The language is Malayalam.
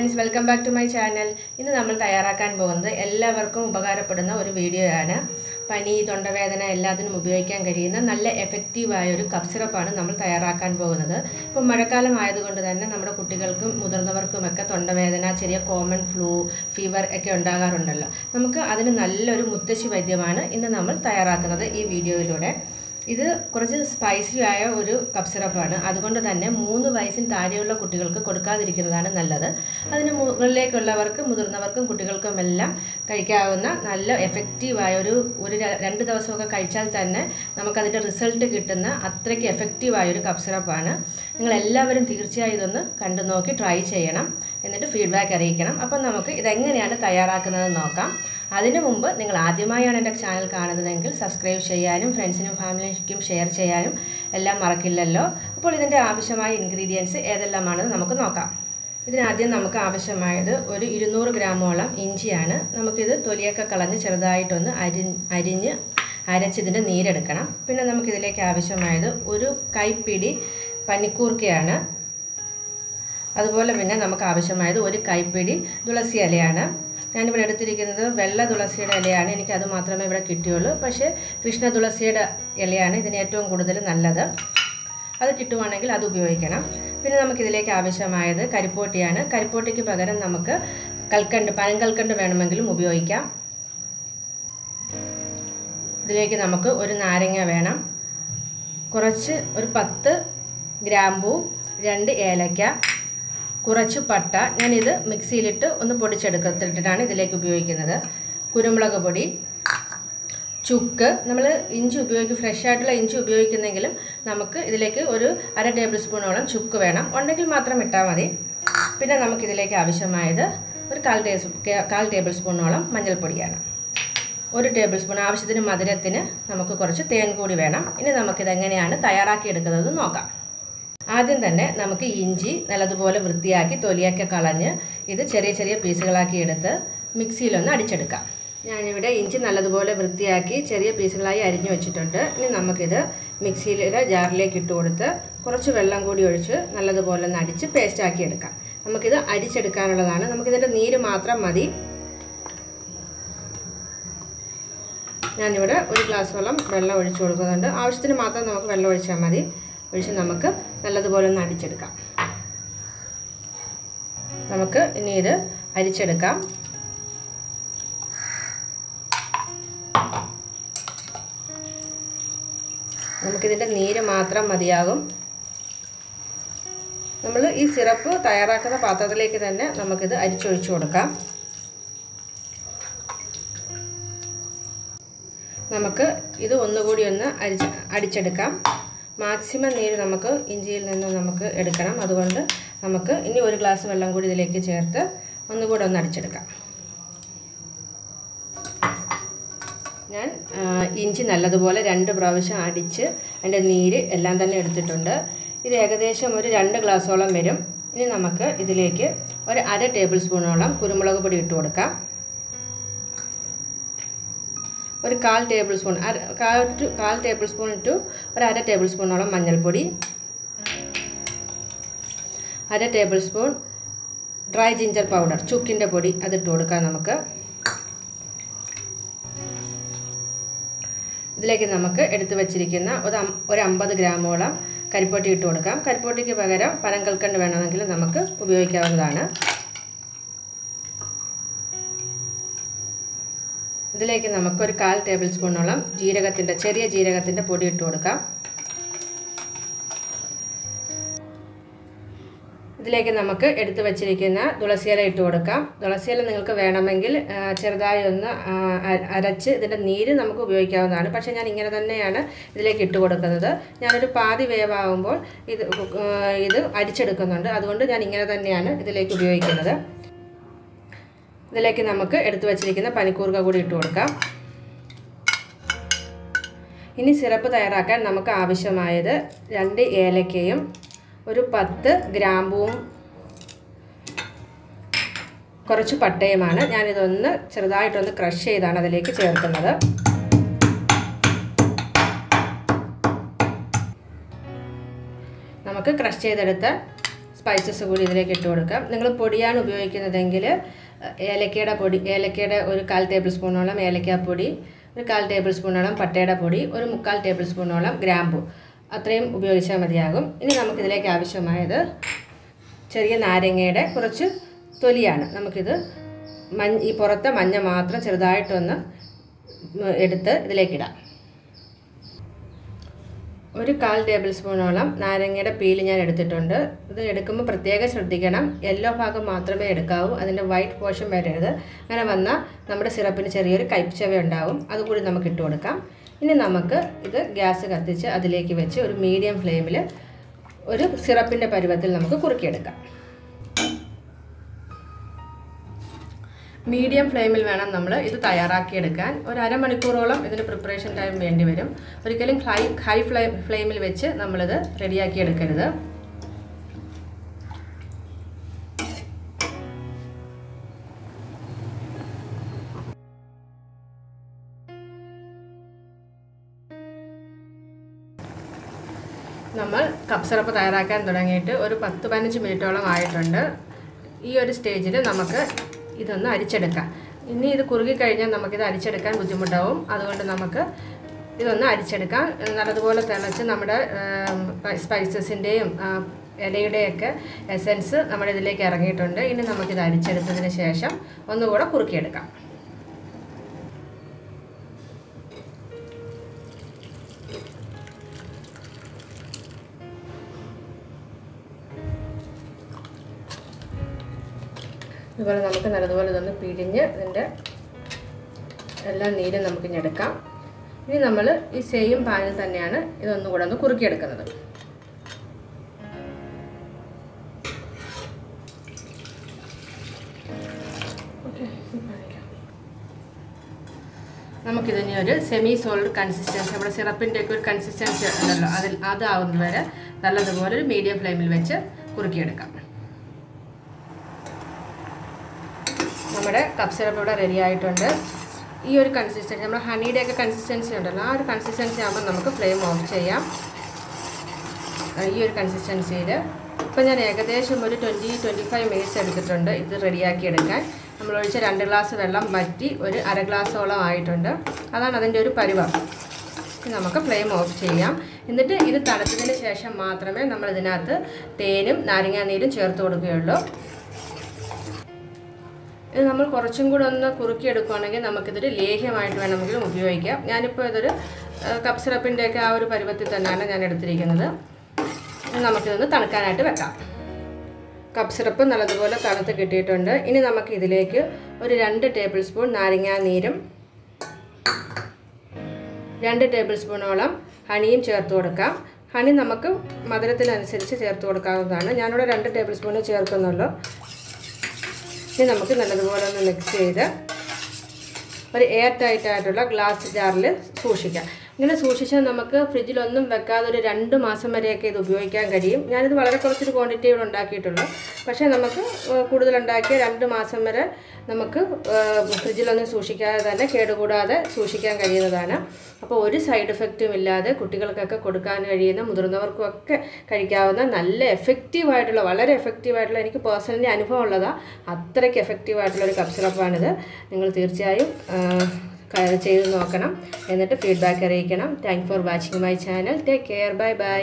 friends, welcome back to my channel. ഇന്ന് നമ്മൾ തയ്യാറാക്കാൻ പോകുന്നത് എല്ലാവർക്കും ഉപകാരപ്പെടുന്ന ഒരു വീഡിയോ ആണ്. പനി, തൊണ്ടവേദന എല്ലാത്തിനും ഉപയോഗിക്കാൻ കഴിയുന്ന നല്ല എഫക്റ്റീവ് ആയ ഒരു കഫ് സിറപ്പ് ആണ് നമ്മൾ തയ്യാറാക്കാൻ പോകുന്നത്. ഇപ്പോൾ മഴക്കാലം ആയതുകൊണ്ട് തന്നെ നമ്മുടെ കുട്ടികൾക്കും മുതിർന്നവർക്കുമൊക്കെ തൊണ്ടവേദന, ചെറിയ കോമൺ ഫ്ലൂ, ഫീവർ ഒക്കെ ഉണ്ടാകാറുണ്ടല്ലോ. നമുക്ക് അതിന് നല്ലൊരു മുത്തശ്ശി വൈദ്യമാണ് ഇന്ന് നമ്മൾ തയ്യാറാക്കുന്നത് ഈ വീഡിയോയിലൂടെ. ഇത് കുറച്ച് സ്പൈസി ആയ ഒരു കഫ് സിറപ്പാണ്. അതുകൊണ്ട് തന്നെ 3 വയസ്സിന് താഴെയുള്ള കുട്ടികൾക്ക് കൊടുക്കാതിരിക്കുന്നതാണ് നല്ലത്. അതിന് മുകളിലേക്കുള്ളവർക്കും മുതിർന്നവർക്കും കുട്ടികൾക്കുമെല്ലാം കഴിക്കാവുന്ന നല്ല എഫക്റ്റീവായ ഒരു 2 ദിവസമൊക്കെ കഴിച്ചാൽ തന്നെ നമുക്കതിൻ്റെ റിസൾട്ട് കിട്ടുന്ന അത്രയ്ക്ക് എഫക്റ്റീവായ ഒരു കഫ് സിറപ്പാണ്. നിങ്ങളെല്ലാവരും തീർച്ചയായും ഇതൊന്ന് കണ്ടു നോക്കി ട്രൈ ചെയ്യണം, എന്നിട്ട് ഫീഡ്ബാക്ക് അറിയിക്കണം. അപ്പം നമുക്ക് ഇതെങ്ങനെയാണ് തയ്യാറാക്കുന്നതെന്ന് നോക്കാം. അതിനു മുമ്പ് നിങ്ങൾ ആദ്യമായാണ് എൻ്റെ ചാനൽ കാണുന്നതെങ്കിൽ സബ്സ്ക്രൈബ് ചെയ്യാനും ഫ്രണ്ട്സിനും ഫാമിലിക്കും ഷെയർ ചെയ്യാനും എല്ലാം മറക്കില്ലല്ലോ. അപ്പോൾ ഇതിൻ്റെ ആവശ്യമായ ഇൻഗ്രീഡിയൻസ് ഏതെല്ലാമാണെന്ന് നമുക്ക് നോക്കാം. ഇതിനാദ്യം നമുക്ക് ആവശ്യമായത് ഒരു 200 ഗ്രാമോളം ഇഞ്ചിയാണ്. നമുക്കിത് തൊലിയൊക്കെ കളഞ്ഞ് ചെറുതായിട്ടൊന്ന് അരിഞ്ഞ് അരച്ചിതിൻ്റെ നീരെടുക്കണം. പിന്നെ നമുക്കിതിലേക്ക് ആവശ്യമായത് ഒരു കൈപ്പിടി പനിക്കൂർക്കയാണ്. അതുപോലെ പിന്നെ നമുക്ക് ആവശ്യമായത് ഒരു കൈപ്പിടി തുളസി ഇലയാണ്. ഞാനിവിടെ എടുത്തിരിക്കുന്നത് വെള്ള തുളസിയുടെ ഇലയാണ്. എനിക്കത് മാത്രമേ ഇവിടെ കിട്ടിയുള്ളൂ. പക്ഷേ കൃഷ്ണ തുളസിയുടെ ഇലയാണ് ഇതിന് ഏറ്റവും കൂടുതൽ നല്ലത്. അത് കിട്ടുവാണെങ്കിൽ അത് ഉപയോഗിക്കണം. പിന്നെ നമുക്കിതിലേക്ക് ആവശ്യമായത് കരിപ്പോട്ടിയാണ്. കരിപ്പോട്ടിക്ക് പകരം നമുക്ക് പനങ്കൽക്കണ്ട് വേണമെങ്കിലും ഉപയോഗിക്കാം. ഇതിലേക്ക് നമുക്ക് ഒരു നാരങ്ങ വേണം, ഒരു 10 ഗ്രാമ്പൂ, 2 ഏലക്ക, കുറച്ച് പട്ട. ഞാനിത് മിക്സിയിലിട്ട് ഒന്ന് പൊടിച്ചെടുത്തിട്ടാണ് ഇതിലേക്ക് ഉപയോഗിക്കുന്നത്. കുരുമുളക് പൊടി, ചുക്ക്. നമ്മൾ ഇഞ്ചി ഫ്രഷ് ആയിട്ടുള്ള ഇഞ്ചി ഉപയോഗിക്കുന്നെങ്കിലും നമുക്ക് ഇതിലേക്ക് ഒരു 1/2 ടേബിൾ സ്പൂണോളം ചുക്ക് വേണം. ഉണ്ടെങ്കിൽ മാത്രം ഇട്ടാൽ മതി. പിന്നെ നമുക്കിതിലേക്ക് ആവശ്യമായത് ഒരു 1/4 ടേബിൾ സ്പൂണോളം മഞ്ഞൾപ്പൊടിയാണ്. 1 ടേബിൾ സ്പൂൺ ആവശ്യത്തിന് മധുരത്തിന് നമുക്ക് കുറച്ച് തേൻ കൂടി വേണം. ഇനി നമുക്കിതെങ്ങനെയാണ് തയ്യാറാക്കിയെടുക്കുന്നത് നോക്കാം. ആദ്യം തന്നെ നമുക്ക് ഇഞ്ചി നല്ലതുപോലെ വൃത്തിയാക്കി തൊലിയൊക്കെ കളഞ്ഞ് ഇത് ചെറിയ ചെറിയ പീസുകളാക്കി എടുത്ത് മിക്സിയിലൊന്ന് അടിച്ചെടുക്കാം. ഞാനിവിടെ ഇഞ്ചി നല്ലതുപോലെ വൃത്തിയാക്കി ചെറിയ പീസുകളായി അരിഞ്ഞു വെച്ചിട്ടുണ്ട്. ഇനി നമുക്കിത് മിക്സിയിലെ ജാറിലേക്ക് ഇട്ട് കൊടുത്ത് കുറച്ച് വെള്ളം കൂടി ഒഴിച്ച് നല്ലതുപോലെ ഒന്ന് അടിച്ച് പേസ്റ്റാക്കി എടുക്കാം. നമുക്കിത് അരിച്ചെടുക്കാനുള്ളതാണ്. നമുക്കിതിൻ്റെ നീര് മാത്രം മതി. ഞാനിവിടെ 1 ഗ്ലാസ്സോളം വെള്ളം ഒഴിച്ചു കൊടുക്കുന്നുണ്ട്. ആവശ്യത്തിന് മാത്രം നമുക്ക് വെള്ളം ഒഴിച്ചാൽ മതി. ഒഴിച്ച് നമുക്ക് നല്ലതുപോലെ ഒന്ന് അടിച്ചെടുക്കാം. നമുക്ക് ഇനി ഇത് അരിച്ചെടുക്കാം. നമുക്കിതിൻ്റെ നീര് മാത്രം മതിയാകും. നമ്മൾ ഈ സിറപ്പ് തയ്യാറാക്കുന്ന പാത്രത്തിലേക്ക് തന്നെ നമുക്കിത് അരിച്ചൊഴിച്ചു കൊടുക്കാം. നമുക്ക് ഇത് ഒന്നുകൂടി ഒന്ന് അടിച്ചെടുക്കാം. മാക്സിമം നീര് നമുക്ക് ഇഞ്ചിയിൽ നിന്ന് നമുക്ക് എടുക്കണം. അതുകൊണ്ട് നമുക്ക് ഇനി 1 ഗ്ലാസ് വെള്ളം കൂടി ഇതിലേക്ക് ചേർത്ത് ഒന്നുകൂടെ ഒന്ന് അടിച്ചെടുക്കാം. ഞാൻ ഇഞ്ചി നല്ലതുപോലെ 2 പ്രാവശ്യം അടിച്ച് അതിൻ്റെ നീര് എല്ലാം തന്നെ എടുത്തിട്ടുണ്ട്. ഇത് ഏകദേശം ഒരു 2 ഗ്ലാസോളം വരും. ഇനി നമുക്ക് ഇതിലേക്ക് ഒരു 1/2 ടേബിൾ സ്പൂണോളം കുരുമുളക് പൊടി ഇട്ട് കൊടുക്കാം. ഒരു 1/4 ടേബിൾ സ്പൂൺ ടു ഒരു 1/2 ടേബിൾ സ്പൂണോളം മഞ്ഞൾപ്പൊടി, 1/2 tablespoon dry ginger powder, ചുക്കിൻ്റെ പൊടി, അതിട്ട് കൊടുക്കാം. നമുക്ക് ഇതിലേക്ക് നമുക്ക് എടുത്തു വച്ചിരിക്കുന്ന ഒരു 50 ഗ്രാമോളം കരിപ്പോട്ടി ഇട്ട് കൊടുക്കാം. കരിപ്പോട്ടിക്ക് പകരം പനങ്കൽക്കണ്ട് വേണമെങ്കിൽ നമുക്ക് ഉപയോഗിക്കാവുന്നതാണ്. ഇതിലേക്ക് നമുക്ക് ഒരു 1/4 ടേബിൾ സ്പൂണോളം ചെറിയ ജീരകത്തിൻ്റെ പൊടി ഇട്ട് കൊടുക്കാം. ഇതിലേക്ക് നമുക്ക് എടുത്തു വച്ചിരിക്കുന്ന തുളസിയില ഇട്ട് കൊടുക്കാം. തുളസിയില നിങ്ങൾക്ക് വേണമെങ്കിൽ ചെറുതായി ഒന്ന് അരച്ച് ഇതിൻ്റെ നീര് നമുക്ക് ഉപയോഗിക്കാവുന്നതാണ്. പക്ഷേ ഞാൻ ഇങ്ങനെ തന്നെയാണ് ഇതിലേക്ക് ഇട്ട് കൊടുക്കുന്നത്. ഞാനൊരു പാതി വേവാകുമ്പോൾ ഇത് അരിച്ചെടുക്കുന്നുണ്ട്. അതുകൊണ്ട് ഞാൻ ഇങ്ങനെ തന്നെയാണ് ഇതിലേക്ക് ഉപയോഗിക്കുന്നത്. ഇതിലേക്ക് നമുക്ക് എടുത്തു വച്ചിരിക്കുന്ന പനിക്കൂർക്ക കൂടി ഇട്ട് കൊടുക്കാം. ഇനി സിറപ്പ് തയ്യാറാക്കാൻ നമുക്ക് ആവശ്യമായത് 2 ഏലക്കയും ഒരു 10 ഗ്രാമ്പൂവും കുറച്ച് പട്ടയുമാണ്. ഞാനിതൊന്ന് ചെറുതായിട്ടൊന്ന് ക്രഷ് ചെയ്താണ് അതിലേക്ക് ചേർക്കുന്നത്. നമുക്ക് ക്രഷ് ചെയ്തെടുത്ത സ്പൈസസ് കൂടി ഇതിലേക്ക് ഇട്ട് കൊടുക്കാം. നിങ്ങൾ പൊടിയാണ് ഉപയോഗിക്കുന്നതെങ്കിൽ ഏലക്കയുടെ പൊടി, ഏലക്കയുടെ ഒരു 1/4 ടേബിൾ സ്പൂണോളം ഏലക്കാപ്പൊടി, ഒരു 1/4 ടേബിൾ സ്പൂണോളം പട്ടയുടെ പൊടി, ഒരു 3/4 ടേബിൾ സ്പൂണോളം ഗ്രാമ്പു, അത്രയും ഉപയോഗിച്ചാൽ മതിയാകും. ഇനി നമുക്കിതിലേക്ക് ആവശ്യമായത് ചെറിയ നാരങ്ങയുടെ കുറച്ച് തൊലിയാണ്. നമുക്കിത് ഈ പുറത്തെ മഞ്ഞ മാത്രം ചെറുതായിട്ടൊന്ന് എടുത്ത് ഇതിലേക്കിടാം. ഒരു 1/4 ടേബിൾ സ്പൂണോളം നാരങ്ങയുടെ പീല് ഞാൻ എടുത്തിട്ടുണ്ട്. ഇത് എടുക്കുമ്പോൾ പ്രത്യേകം ശ്രദ്ധിക്കണം, യെല്ലോ ഭാഗം മാത്രമേ എടുക്കാവൂ, അതിൻ്റെ വൈറ്റ് പോർഷൻ വരരുത്. അങ്ങനെ വന്നാൽ നമ്മുടെ സിറപ്പിന് ചെറിയൊരു കയ്പച്ചവ ഉണ്ടാവും. അതുകൂടി നമുക്ക് ഇട്ട് കൊടുക്കാം. ഇനി നമുക്ക് ഇത് ഗ്യാസ് കത്തിച്ച് അതിലേക്ക് വെച്ച് ഒരു മീഡിയം ഫ്ലെയിമിൽ ഒരു സിറപ്പിൻ്റെ പരുവത്തിൽ നമുക്ക് കുറുക്കിയെടുക്കാം. മീഡിയം ഫ്ലെയിമിൽ വേണം നമ്മൾ ഇത് തയ്യാറാക്കിയെടുക്കാൻ. ഒരു അരമണിക്കൂറോളം ഇതിന് പ്രിപ്പറേഷൻ ടൈം വേണ്ടി വരും. ഒരിക്കലും ഹൈ ഫ്ലെയിമിൽ വെച്ച് നമ്മളിത് റെഡിയാക്കി എടുക്കരുത്. നമ്മൾ കപ്പ് സിറപ്പ് തയ്യാറാക്കാൻ തുടങ്ങിയിട്ട് ഒരു 10-15 മിനിറ്റോളം ആയിട്ടുണ്ട്. ഈ ഒരു സ്റ്റേജിൽ നമുക്ക് ഇതൊന്ന് അരിച്ചെടുക്കാം. ഇനി ഇത് കുറുകി കഴിഞ്ഞാൽ നമുക്കിത് അരിച്ചെടുക്കാൻ ബുദ്ധിമുട്ടാവും. അതുകൊണ്ട് നമുക്ക് ഇതൊന്ന് അരിച്ചെടുക്കാം. നല്ലതുപോലെ തിളച്ച് നമ്മുടെ സ്പൈസസിൻ്റെയും ഇലയുടെയൊക്കെ എസൻസ് നമ്മുടെ ഇതിലേക്ക് ഇറങ്ങിയിട്ടുണ്ട്. ഇനി നമുക്കിത് അരിച്ചെടുത്തതിന് ശേഷം ഒന്നുകൂടെ കുറുക്കിയെടുക്കാം. ഇതുപോലെ നമുക്ക് നല്ലതുപോലെ ഇതൊന്ന് പിഴിഞ്ഞ് ഇതിൻ്റെ എല്ലാ നീരും നമുക്ക് ഞെടുക്കാം. ഇനി നമ്മൾ ഈ സെയിം പാനിൽ തന്നെയാണ് ഇതൊന്നുകൂടെ ഒന്ന് കുറുക്കിയെടുക്കുന്നത്. നമുക്കിതിന് ഒരു സെമി സോളിഡ് കൺസിസ്റ്റൻസി, നമ്മുടെ സിറപ്പിൻ്റെയൊക്കെ ഒരു കൺസിസ്റ്റൻസി ഉണ്ടല്ലോ, അതാവുന്നത് വരെ നല്ലതുപോലെ ഒരു മീഡിയം ഫ്ലെയിമിൽ വെച്ച് കുറുക്കിയെടുക്കാം. നമ്മുടെ കപ്പ് സിറപ്പ് ഇവിടെ റെഡി ആയിട്ടുണ്ട്. ഈ ഒരു കൺസിസ്റ്റൻസി, നമ്മുടെ ഹണിയുടെയൊക്കെ കൺസിസ്റ്റൻസി ഉണ്ടല്ലോ, ആ ഒരു കൺസിസ്റ്റൻസി ആകുമ്പോൾ നമുക്ക് ഫ്ലെയിം ഓഫ് ചെയ്യാം. ഈ ഒരു കൺസിസ്റ്റൻസിയിൽ ഇപ്പോൾ ഞാൻ ഏകദേശം ഒരു 20-25 മിനിറ്റ്സ് എടുത്തിട്ടുണ്ട് ഇത് റെഡിയാക്കി എടുക്കാൻ. നമ്മളൊഴിച്ച 2 ഗ്ലാസ് വെള്ളം വറ്റി ഒരു 1/2 ഗ്ലാസോളം ആയിട്ടുണ്ട്. അതാണ് അതിൻ്റെ ഒരു പരുവം. നമുക്ക് ഫ്ലെയിം ഓഫ് ചെയ്യാം. എന്നിട്ട് ഇത് തണുത്തതിന് ശേഷം മാത്രമേ നമ്മൾ ഇതിനകത്ത് തേനും നാരങ്ങാനീരും ചേർത്ത് കൊടുക്കുകയുള്ളൂ. ഇത് നമ്മൾ കുറച്ചും കൂടെ ഒന്ന് കുറുക്കിയെടുക്കുകയാണെങ്കിൽ നമുക്കിതൊരു ലേഹ്യമായിട്ട് വേണമെങ്കിലും ഉപയോഗിക്കാം. ഞാനിപ്പോൾ ഇതൊരു കപ്പ് സിറപ്പിൻ്റെയൊക്കെ ആ ഒരു പരുവത്തിൽ തന്നെയാണ് ഞാൻ എടുത്തിരിക്കുന്നത്. നമുക്കിതൊന്ന് തണുക്കാനായിട്ട് വെക്കാം. കപ്പ് സിറപ്പ് നല്ലതുപോലെ തണുത്ത് കിട്ടിയിട്ടുണ്ട്. ഇനി നമുക്ക് ഇതിലേക്ക് ഒരു 2 ടേബിൾ സ്പൂൺ നാരങ്ങാനീരും 2 ടേബിൾ സ്പൂണോളം ഹണിയും ചേർത്ത് കൊടുക്കാം. ഹണി നമുക്ക് മധുരത്തിനനുസരിച്ച് ചേർത്ത് കൊടുക്കാവുന്നതാണ്. ഞാനിവിടെ 2 ടേബിൾ സ്പൂൺ ചേർക്കുന്നുള്ളൂ. ഇനി നമുക്ക് നല്ലതുപോലെ ഒന്ന് മിക്സ് ചെയ്ത് ഒരു എയർ ടൈറ്റായിട്ടുള്ള ഗ്ലാസ് ജാറിൽ സൂക്ഷിക്കാം. ഇങ്ങനെ സൂക്ഷിച്ചാൽ നമുക്ക് ഫ്രിഡ്ജിലൊന്നും വെക്കാതെ ഒരു 2 മാസം വരെയൊക്കെ ഇത് ഉപയോഗിക്കാൻ കഴിയും. ഞാനിത് വളരെ കുറച്ചൊരു ക്വാണ്ടിറ്റിയോടെ ഉണ്ടാക്കിയിട്ടുള്ളൂ. പക്ഷേ നമുക്ക് കൂടുതലുണ്ടാക്കിയ 2 മാസം വരെ നമുക്ക് ഫ്രിഡ്ജിലൊന്നും സൂക്ഷിക്കാതെ തന്നെ കേടുകൂടാതെ സൂക്ഷിക്കാൻ കഴിയുന്നതാണ്. അപ്പോൾ ഒരു സൈഡ് എഫക്റ്റും ഇല്ലാതെ കുട്ടികൾക്കൊക്കെ കൊടുക്കാൻ കഴിയുന്ന, മുതിർന്നവർക്കൊക്കെ കഴിക്കാവുന്ന നല്ല എഫക്റ്റീവായിട്ടുള്ള, വളരെ എഫക്റ്റീവായിട്ടുള്ള, എനിക്ക് പേഴ്സണലി അനുഭവം ഉള്ളതാണ്, അത്രയ്ക്ക് എഫക്റ്റീവായിട്ടുള്ളൊരു കപ്പ് സിറപ്പാണിത്. നിങ്ങൾ തീർച്ചയായും ചെയ്ത് നോക്കണം. എന്നിട്ട് ഫീഡ്ബാക്ക് അറിയിക്കണം. Thank for watching my channel. Take care. Bye bye.